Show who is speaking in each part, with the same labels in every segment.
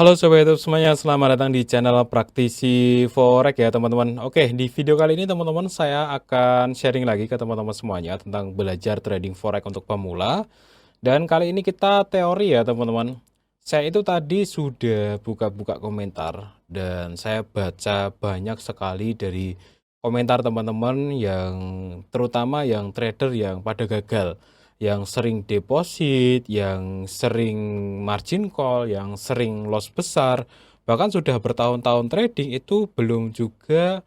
Speaker 1: Halo Sobat YouTube semuanya, selamat datang di channel Praktisi Forex ya teman-teman. Oke, di video kali ini teman-teman saya akan sharing lagi ke teman-teman semuanya tentang belajar trading Forex untuk pemula. Dan kali ini kita teori ya teman-teman. Saya itu tadi sudah buka-buka komentar dan saya baca banyak sekali dari komentar teman-teman yang terutama yang trader yang pada gagal, yang sering deposit, yang sering margin call, yang sering loss besar, bahkan sudah bertahun-tahun trading itu belum juga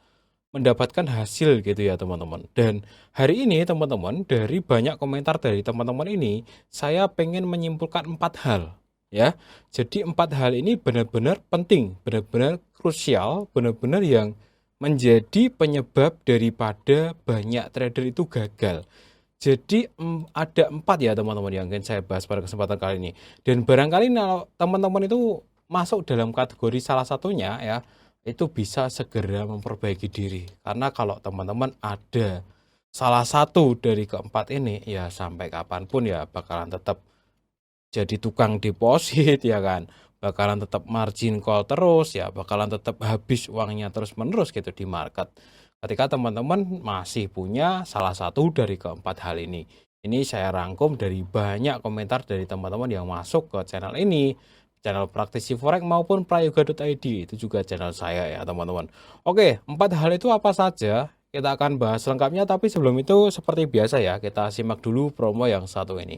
Speaker 1: mendapatkan hasil gitu ya teman-teman. Dan hari ini teman-teman, dari banyak komentar dari teman-teman ini, saya pengen menyimpulkan 4 hal ya. Jadi 4 hal ini benar-benar penting, benar-benar krusial, benar-benar yang menjadi penyebab daripada banyak trader itu gagal. Jadi ada 4 ya teman-teman yang ingin saya bahas pada kesempatan kali ini. Dan barangkali kalau teman-teman itu masuk dalam kategori salah satunya ya, itu bisa segera memperbaiki diri. Karena kalau teman-teman ada salah satu dari keempat ini, ya sampai kapanpun ya bakalan tetap jadi tukang deposit ya kan. Bakalan tetap margin call terus ya, bakalan tetap habis uangnya terus-menerus gitu di market. Ketika teman-teman masih punya salah satu dari keempat hal ini. Ini saya rangkum dari banyak komentar dari teman-teman yang masuk ke channel ini, channel Praktisi Forex maupun prayoga.id, itu juga channel saya ya teman-teman. Oke, 4 hal itu apa saja? Kita akan bahas lengkapnya, tapi sebelum itu seperti biasa ya, kita simak dulu promo yang satu ini.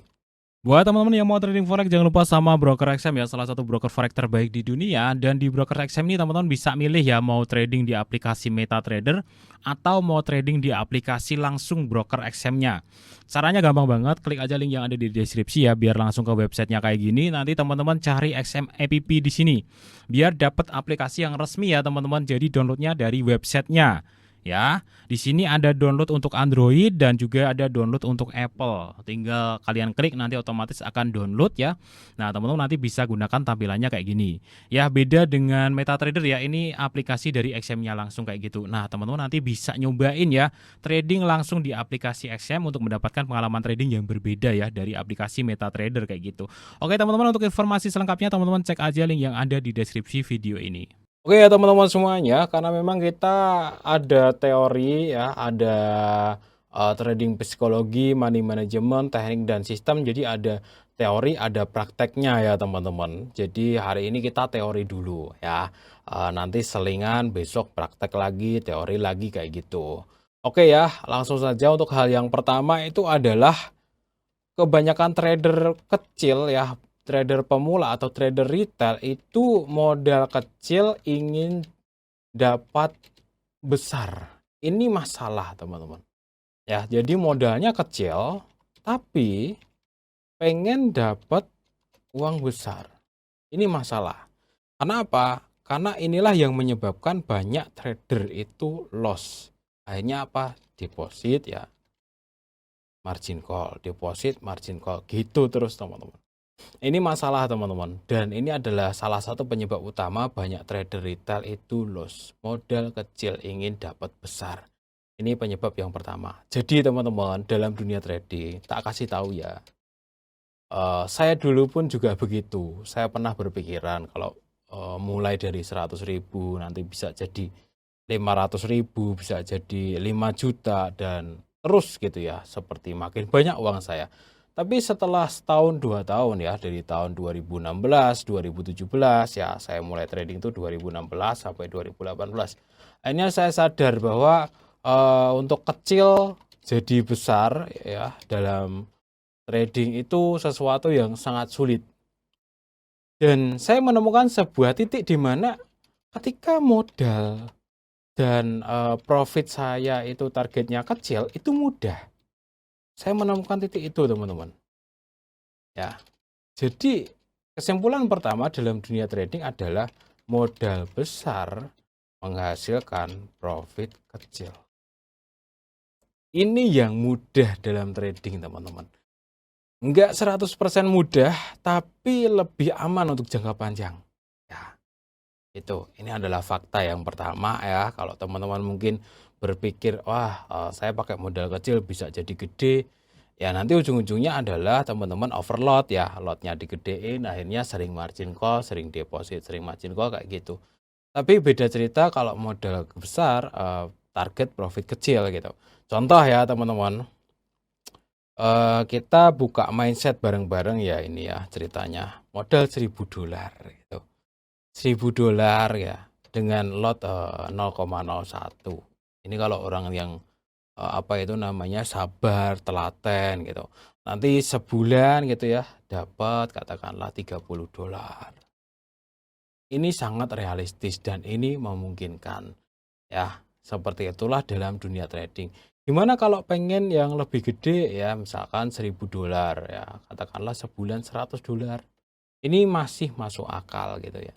Speaker 1: Buat teman-teman yang mau trading forex, jangan lupa sama Broker XM ya, salah satu broker forex terbaik di dunia. Dan di Broker XM ini teman-teman bisa milih ya, mau trading di aplikasi MetaTrader atau mau trading di aplikasi langsung Broker XM-nya. Caranya gampang banget, klik aja link yang ada di deskripsi ya, biar langsung ke websitenya kayak gini. Nanti teman-teman cari XM app di sini, biar dapat aplikasi yang resmi ya teman-teman. Jadi downloadnya dari websitenya. Ya, di sini ada download untuk Android dan juga ada download untuk Apple. Tinggal kalian klik nanti otomatis akan download ya. Nah, teman-teman nanti bisa gunakan tampilannya kayak gini. Ya, beda dengan MetaTrader ya. Ini aplikasi dari XM-nya langsung kayak gitu. Nah, teman-teman nanti bisa nyobain ya trading langsung di aplikasi XM untuk mendapatkan pengalaman trading yang berbeda ya dari aplikasi MetaTrader kayak gitu. Oke, teman-teman, untuk informasi selengkapnya teman-teman cek aja link yang ada di deskripsi video ini. Oke ya teman-teman semuanya, karena memang kita ada teori ya, ada trading psikologi, money management, teknik dan sistem. Jadi ada teori, ada prakteknya ya teman-teman. Jadi hari ini kita teori dulu ya. Nanti selingan, besok praktek lagi, teori lagi kayak gitu. Oke ya, langsung saja untuk hal yang pertama itu adalah kebanyakan trader kecil ya, trader pemula atau trader retail itu modal kecil ingin dapat besar. Ini masalah teman-teman. Ya, jadi modalnya kecil tapi pengen dapat uang besar. Ini masalah. Karena apa? Karena inilah yang menyebabkan banyak trader itu loss. Akhirnya apa? Deposit ya, margin call, deposit, margin call, gitu terus teman-teman. Ini masalah teman-teman, dan ini adalah salah satu penyebab utama banyak trader retail itu loss. Modal kecil ingin dapat besar. Ini penyebab yang pertama. Jadi teman-teman, dalam dunia trading, tak kasih tahu ya, saya dulu pun juga begitu. Saya pernah berpikiran kalau mulai dari 100.000 nanti bisa jadi 500.000, bisa jadi 5 juta dan terus gitu ya, seperti makin banyak uang saya. Tapi setelah setahun 2 tahun ya, dari tahun 2016, 2017 ya, saya mulai trading itu 2016 sampai 2018. Akhirnya saya sadar bahwa untuk kecil jadi besar ya dalam trading itu sesuatu yang sangat sulit. Dan saya menemukan sebuah titik di mana ketika modal dan profit saya itu targetnya kecil, itu mudah. Saya menemukan titik itu, teman-teman. Ya. Jadi, kesimpulan pertama dalam dunia trading adalah modal besar menghasilkan profit kecil. Ini yang mudah dalam trading, teman-teman. Enggak 100% mudah, tapi lebih aman untuk jangka panjang. Ya, itu. Ini adalah fakta yang pertama ya. Kalau teman-teman mungkin berpikir, wah saya pakai modal kecil bisa jadi gede. Ya nanti ujung-ujungnya adalah teman-teman overload ya, lotnya digedein, akhirnya sering margin call, sering deposit, sering margin call kayak gitu. Tapi beda cerita kalau modal besar, target profit kecil gitu. Contoh ya teman-teman, kita buka mindset bareng-bareng ya ini ya ceritanya. Modal $1.000 gitu. $1.000 ya dengan lot 0,01. Ini kalau orang yang apa itu namanya sabar, telaten gitu. Nanti sebulan gitu ya dapat katakanlah $30. Ini sangat realistis dan ini memungkinkan. Ya, seperti itulah dalam dunia trading. Gimana kalau pengen yang lebih gede ya, misalkan $1.000 ya, katakanlah sebulan $100. Ini masih masuk akal gitu ya.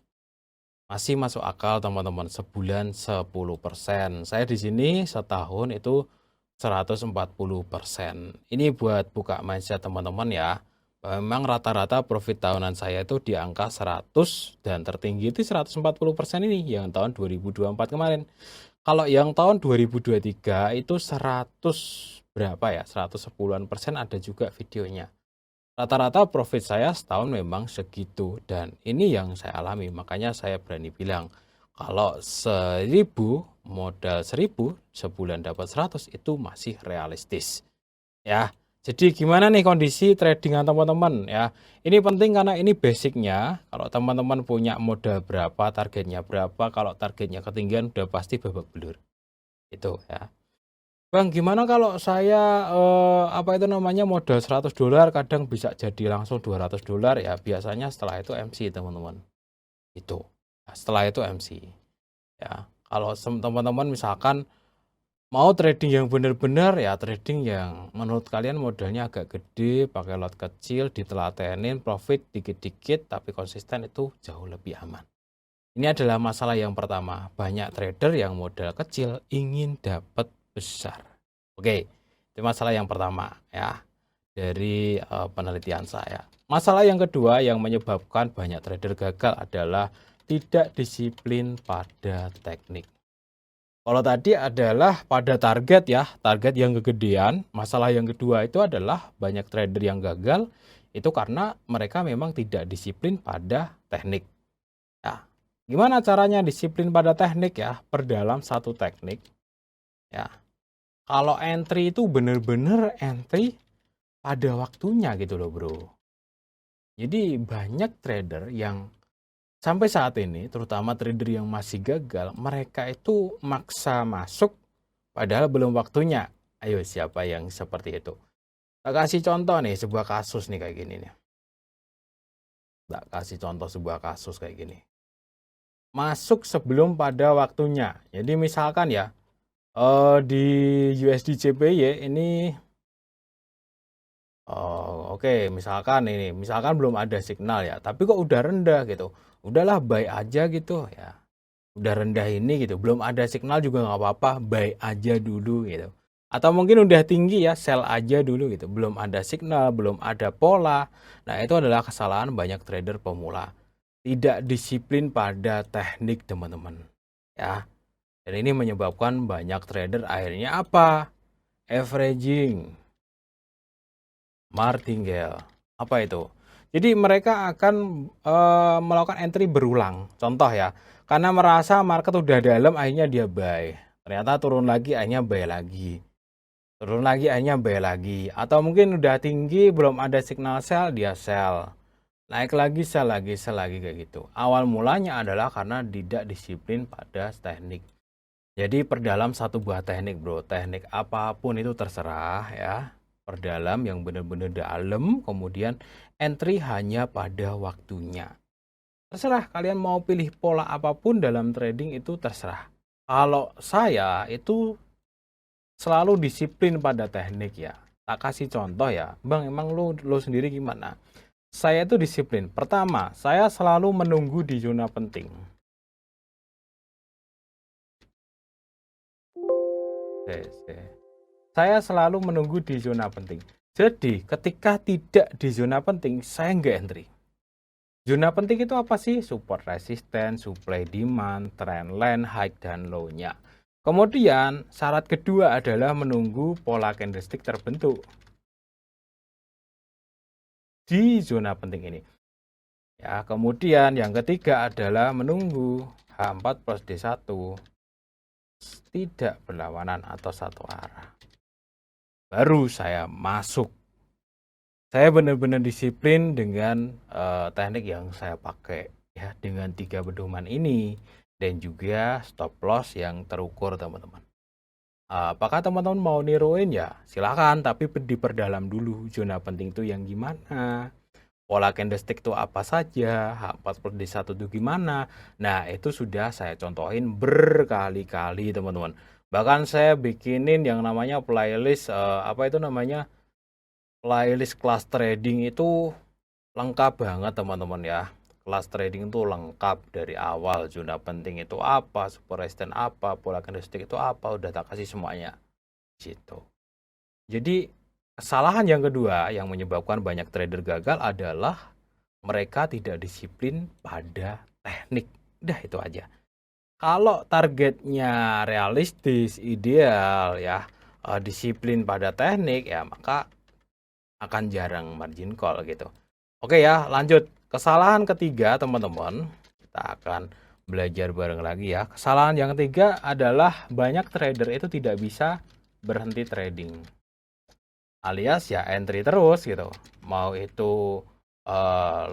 Speaker 1: Masih masuk akal teman-teman, sebulan 10%. Saya di sini setahun itu 140%. Ini buat buka mindset teman-teman ya. Memang rata-rata profit tahunan saya itu di angka 100 dan tertinggi itu 140% ini yang tahun 2024 kemarin. Kalau yang tahun 2023 itu 100 berapa ya? 110-an% ada juga videonya. Rata-rata profit saya setahun memang segitu dan ini yang saya alami, makanya saya berani bilang kalau 1.000 modal 1.000 sebulan dapat 100 itu masih realistis ya. Jadi gimana nih kondisi tradingan teman-teman ya? Ini penting karena ini basicnya. Kalau teman-teman punya modal berapa, targetnya berapa, kalau targetnya ketinggian udah pasti babak belur. Itu ya. Bang, gimana kalau saya apa itu namanya modal $100 kadang bisa jadi langsung $200 ya. Biasanya setelah itu MC teman-teman. Itu. Nah, setelah itu MC. Ya. Kalau teman-teman misalkan mau trading yang benar-benar ya trading yang menurut kalian modalnya agak gede, pakai lot kecil, ditelatenin, profit dikit-dikit tapi konsisten itu jauh lebih aman. Ini adalah masalah yang pertama. Banyak trader yang modal kecil ingin dapat besar. Oke, itu masalah yang pertama ya dari penelitian saya. Masalah yang kedua yang menyebabkan banyak trader gagal adalah tidak disiplin pada teknik. Kalau tadi adalah pada target ya, target yang kegedean. Masalah yang kedua itu adalah banyak trader yang gagal itu karena mereka memang tidak disiplin pada teknik. Ya, gimana caranya disiplin pada teknik ya? Perdalam satu teknik. Ya, kalau entry itu bener-bener entry pada waktunya gitu loh bro. Jadi banyak trader yang sampai saat ini, terutama trader yang masih gagal, mereka itu maksa masuk padahal belum waktunya. Ayo siapa yang seperti itu? Tak kasih contoh nih, sebuah kasus nih kayak gini nih. Tak kasih contoh sebuah kasus kayak gini. Masuk sebelum pada waktunya. Jadi misalkan ya, di USD JPY ini oke, misalkan belum ada signal ya, tapi kok udah rendah gitu. Udahlah buy aja gitu ya. Udah rendah ini gitu, belum ada signal juga nggak apa-apa, buy aja dulu gitu. Atau mungkin udah tinggi ya, sell aja dulu gitu. Belum ada signal, belum ada pola. Nah, itu adalah kesalahan banyak trader pemula. Tidak disiplin pada teknik, teman-teman. Ya. Dan ini menyebabkan banyak trader akhirnya apa? Averaging, martingale. Apa itu? Jadi mereka akan melakukan entry berulang. Contoh ya, karena merasa market udah dalam akhirnya dia buy. Ternyata turun lagi akhirnya buy lagi. Turun lagi akhirnya buy lagi. Atau mungkin udah tinggi belum ada signal sell dia sell. Naik lagi sell lagi kayak gitu. Awal mulanya adalah karena tidak disiplin pada teknik. Jadi perdalam satu buah teknik bro. Teknik apapun itu terserah ya. Perdalam yang benar-benar dalam, kemudian entry hanya pada waktunya. Terserah kalian mau pilih pola apapun dalam trading itu terserah. Kalau saya itu selalu disiplin pada teknik ya. Tak kasih contoh ya. Bang, emang lo sendiri gimana? Saya itu disiplin. Pertama, saya selalu menunggu di zona penting. Saya selalu menunggu di zona penting. Jadi, ketika tidak di zona penting, saya nggak entry. Zona penting itu apa sih? Support resistance, supply demand, trend line, high dan low-nya. Kemudian, syarat kedua adalah menunggu pola candlestick terbentuk. di zona penting ini. Ya, kemudian yang ketiga adalah menunggu H4 plus D1 tidak berlawanan atau satu arah. Baru saya masuk. Saya benar-benar disiplin dengan teknik yang saya pakai ya, dengan 3 pedoman ini dan juga stop loss yang terukur, teman-teman. Apakah teman-teman mau niruin ya? Silakan, tapi diperdalam dulu zona penting itu yang gimana. Pola candlestick itu apa saja, H4 plus D1 itu gimana. Nah, itu sudah saya contohin berkali-kali, teman-teman. Bahkan saya bikinin yang namanya playlist playlist kelas trading itu lengkap banget, teman-teman ya. Kelas trading itu lengkap dari awal, zona penting itu apa, super resistance apa, pola candlestick itu apa, udah tak kasih semuanya gitu. Jadi kesalahan yang kedua yang menyebabkan banyak trader gagal adalah mereka tidak disiplin pada teknik. Udah itu aja. Kalau targetnya realistis, ideal ya, disiplin pada teknik ya, maka akan jarang margin call gitu. Oke ya, lanjut. Kesalahan ketiga, teman-teman. Kita akan belajar bareng lagi ya. Kesalahan yang ketiga adalah banyak trader itu tidak bisa berhenti trading. Alias ya entry terus gitu. Mau itu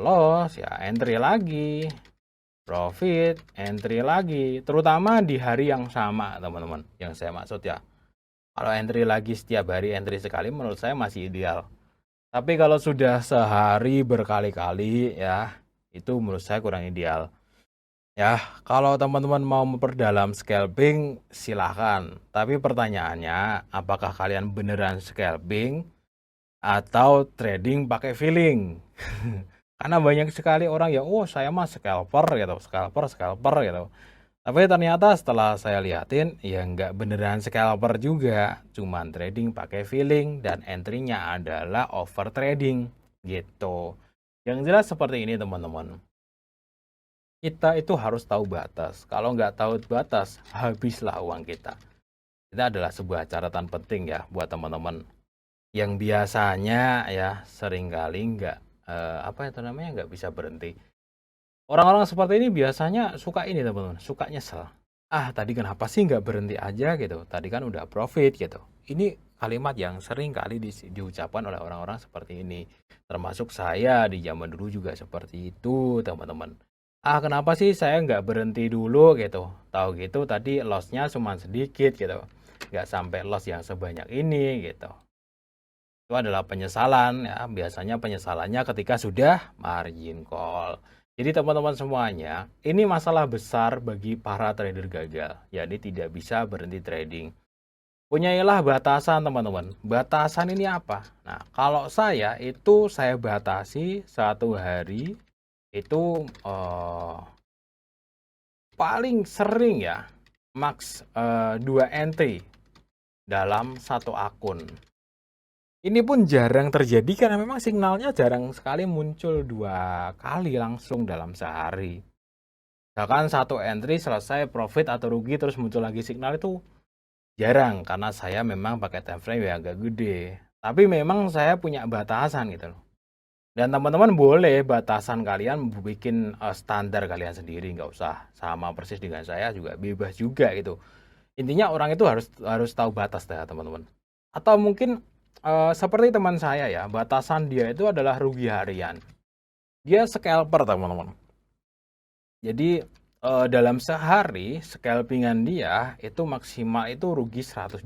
Speaker 1: loss ya entry lagi. Profit, entry lagi. Terutama di hari yang sama, teman-teman. Yang saya maksud ya. Kalau entry lagi setiap hari, entry sekali menurut saya masih ideal. Tapi kalau sudah sehari berkali-kali ya, itu menurut saya kurang ideal. Ya, kalau teman-teman mau memperdalam scalping, silahkan. Tapi pertanyaannya, apakah kalian beneran scalping atau trading pakai feeling? Karena banyak sekali orang yang, oh saya mah scalper gitu, scalper gitu. Tapi ternyata setelah saya liatin, ya nggak beneran scalper juga. Cuman trading pakai feeling dan entry-nya adalah over trading gitu. Yang jelas seperti ini, teman-teman. Kita itu harus tahu batas. Kalau nggak tahu batas, habislah uang kita. Itu adalah sebuah catatan penting ya buat teman-teman yang biasanya ya seringkali nggak bisa berhenti. Orang-orang seperti ini biasanya suka ini, teman-teman, suka nyesel. Tadi kenapa sih nggak berhenti aja gitu? Tadi kan udah profit gitu. Ini kalimat yang sering kali diucapkan oleh orang-orang seperti ini. Termasuk saya di zaman dulu juga seperti itu, teman-teman. Kenapa sih saya nggak berhenti dulu gitu? Tahu gitu tadi loss-nya cuma sedikit gitu. Nggak sampai loss yang sebanyak ini gitu. Itu adalah penyesalan ya. Biasanya penyesalannya ketika sudah margin call. Jadi teman-teman semuanya, ini masalah besar bagi para trader gagal, yakni tidak bisa berhenti trading. Punyailah batasan, teman-teman. Batasan ini apa? Nah, kalau saya itu saya batasi satu hari itu paling sering ya max 2 entry dalam satu akun. Ini pun jarang terjadi karena memang signalnya jarang sekali muncul 2 kali langsung dalam sehari. Bahkan satu entry selesai profit atau rugi terus muncul lagi signal itu jarang karena saya memang pakai time frame yang agak gede. Tapi memang saya punya batasan gitu loh. Dan teman-teman boleh batasan kalian bikin standar kalian sendiri, nggak usah sama persis dengan saya, juga bebas juga gitu. Intinya orang itu harus tahu batas dah, teman-teman. Atau mungkin seperti teman saya ya, batasan dia itu adalah rugi harian. Dia scalper, teman-teman. Jadi dalam sehari scalpingan dia itu maksimal itu rugi $100.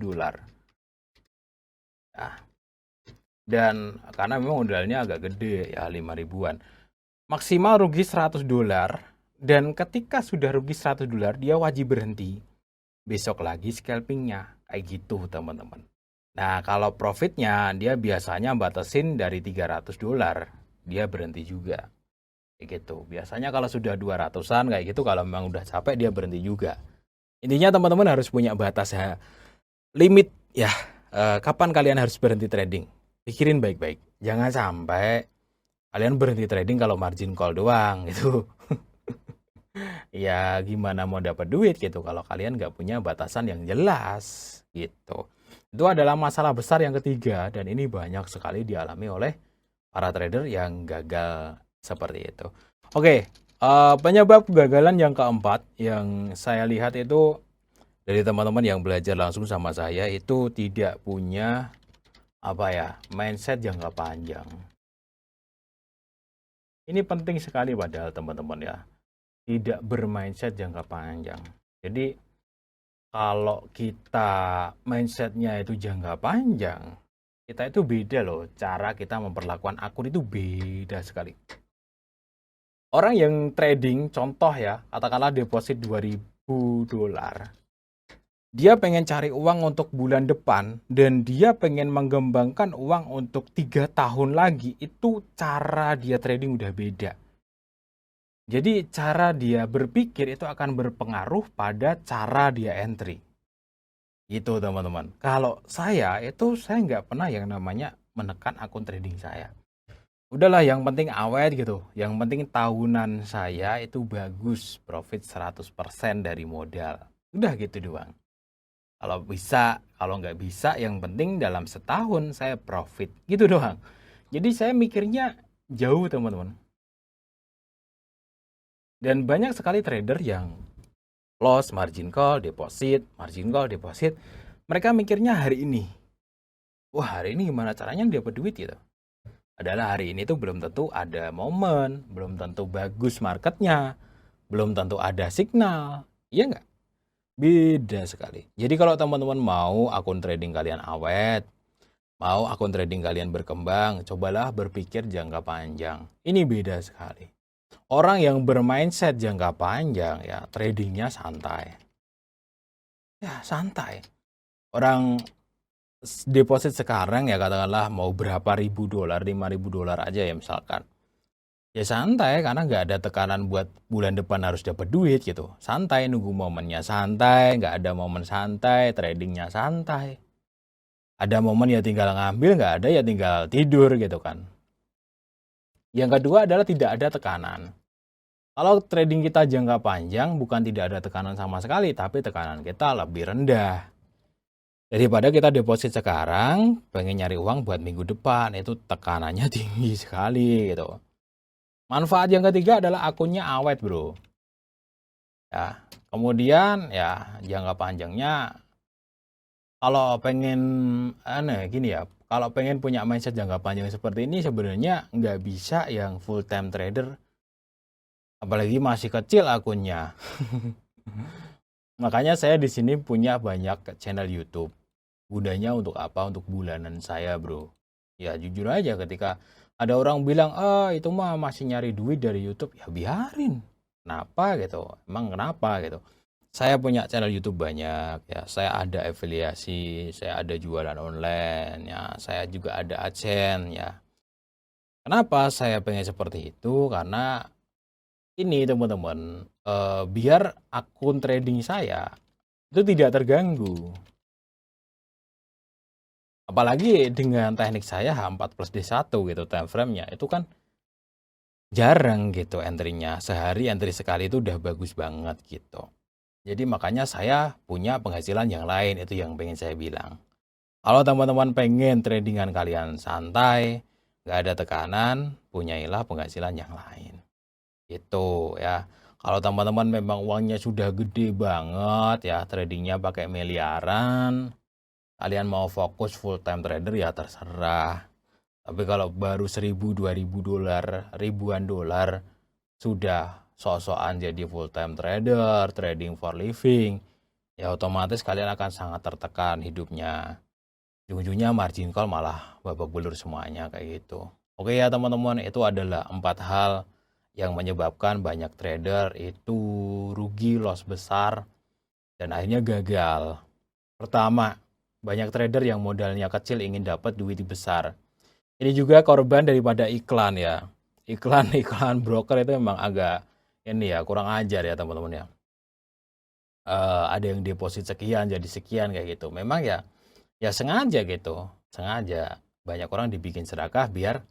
Speaker 1: Ya. Dan karena memang modalnya agak gede ya, 5 ribuan. Maksimal rugi $100 dan ketika sudah rugi $100 dia wajib berhenti. Besok lagi scalpingnya. Kayak gitu, teman-teman. Nah, kalau profitnya dia biasanya batasin dari $300, dia berhenti juga. Kayak gitu. Biasanya kalau sudah 200-an kayak gitu, kalau memang udah capek dia berhenti juga. Intinya teman-teman harus punya batas ya. Limit ya. Kapan kalian harus berhenti trading? Pikirin baik-baik. Jangan sampai kalian berhenti trading kalau margin call doang gitu. Ya gimana mau dapat duit gitu kalau kalian nggak punya batasan yang jelas gitu. Itu adalah masalah besar yang ketiga dan ini banyak sekali dialami oleh para trader yang gagal seperti itu. Oke, penyebab kegagalan yang keempat yang saya lihat itu dari teman-teman yang belajar langsung sama saya itu tidak punya mindset jangka panjang. Ini penting sekali padahal teman-teman ya, tidak bermindset jangka panjang. Jadi kalau kita mindsetnya itu jangka panjang, kita itu beda loh, cara kita memperlakukan akun itu beda sekali. Orang yang trading, contoh ya, katakanlah deposit $2.000. Dia pengen cari uang untuk bulan depan, dan dia pengen mengembangkan uang untuk 3 tahun lagi, itu cara dia trading udah beda. Jadi cara dia berpikir itu akan berpengaruh pada cara dia entry. Gitu teman-teman. Kalau saya nggak pernah yang namanya menekan akun trading saya. Udahlah yang penting awet gitu. Yang penting tahunan saya itu bagus, profit 100% dari modal. Udah gitu doang. Kalau bisa, kalau nggak bisa yang penting dalam setahun saya profit. Gitu doang. Jadi saya mikirnya jauh teman-teman. Dan banyak sekali trader yang loss, margin call, deposit, margin call, deposit. Mereka mikirnya hari ini. Wah, hari ini gimana caranya dapat duit gitu. Adalah hari ini tuh belum tentu ada momen, belum tentu bagus marketnya, belum tentu ada signal. Iya nggak? Beda sekali. Jadi kalau teman-teman mau akun trading kalian awet, mau akun trading kalian berkembang, cobalah berpikir jangka panjang. Ini beda sekali. Orang yang bermindset jangka panjang ya tradingnya santai. Ya santai. Orang deposit sekarang ya katakanlah mau berapa ribu dolar, $5.000 aja ya misalkan. Ya santai karena nggak ada tekanan buat bulan depan harus dapat duit gitu. Santai nunggu momennya santai, nggak ada momen santai, tradingnya santai. Ada momen ya tinggal ngambil, nggak ada ya tinggal tidur gitu kan. Yang kedua adalah tidak ada tekanan. Kalau trading kita jangka panjang bukan tidak ada tekanan sama sekali, tapi tekanan kita lebih rendah. Daripada kita deposit sekarang, pengen nyari uang buat minggu depan, itu tekanannya tinggi sekali gitu. Manfaat yang ketiga adalah akunnya awet bro. Ya, kemudian ya jangka panjangnya, kalau pengen gini ya, kalau pengen punya mindset jangka panjang seperti ini sebenarnya nggak bisa yang full time trader, apalagi masih kecil akunnya. Makanya saya di sini punya banyak channel YouTube. Gunanya untuk apa? Untuk bulanan saya bro. Ya jujur aja ketika ada orang bilang, itu mah masih nyari duit dari YouTube, ya biarin. Kenapa gitu? Emang kenapa gitu? Saya punya channel YouTube banyak ya. Saya ada afiliasi, saya ada jualan online ya. Saya juga ada AdSense ya. Kenapa saya pengen seperti itu? Karena ini teman-teman, biar akun trading saya itu tidak terganggu. Apalagi dengan teknik saya H4+D1 gitu time frame-nya, itu kan jarang gitu entry-nya. Sehari entry sekali itu udah bagus banget gitu. Jadi makanya saya punya penghasilan yang lain, itu yang pengen saya bilang. Kalau teman-teman pengen tradingan kalian santai, nggak ada tekanan, punyailah penghasilan yang lain. Itu ya. Kalau teman-teman memang uangnya sudah gede banget ya, tradingnya pakai miliaran, kalian mau fokus full time trader ya terserah. Tapi kalau baru $1.000, $2.000, ribuan dolar sudah sok-sokan jadi full time trader, trading for living, ya otomatis kalian akan sangat tertekan hidupnya. Ujung-ujungnya margin call malah babak belur semuanya kayak gitu. Oke ya teman-teman, itu adalah 4 hal yang menyebabkan banyak trader itu rugi, loss besar, dan akhirnya gagal. Pertama, banyak trader yang modalnya kecil ingin dapat duit besar. Ini juga korban daripada iklan ya. Iklan broker itu memang agak ini ya, kurang ajar ya teman-teman ya. Ada yang deposit sekian jadi sekian kayak gitu. Memang ya sengaja gitu. Sengaja banyak orang dibikin serakah biar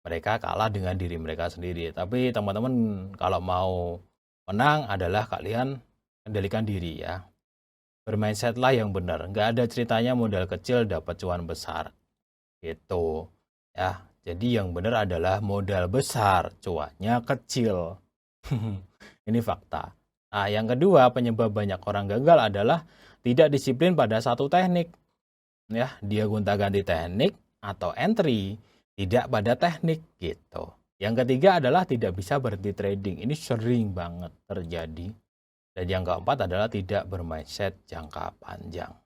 Speaker 1: mereka kalah dengan diri mereka sendiri. Tapi teman-teman kalau mau menang adalah kalian kendalikan diri ya. Bermindset lah yang benar. Nggak ada ceritanya modal kecil dapat cuan besar. Gitu. Ya, Jadi yang benar adalah modal besar, cuannya kecil. Ini fakta. Nah, yang kedua, penyebab banyak orang gagal adalah tidak disiplin pada satu teknik. Ya, dia gonta-ganti teknik atau entry, tidak pada teknik gitu. Yang ketiga adalah tidak bisa berhenti trading. Ini sering banget terjadi. Dan yang keempat adalah tidak bermindset jangka panjang.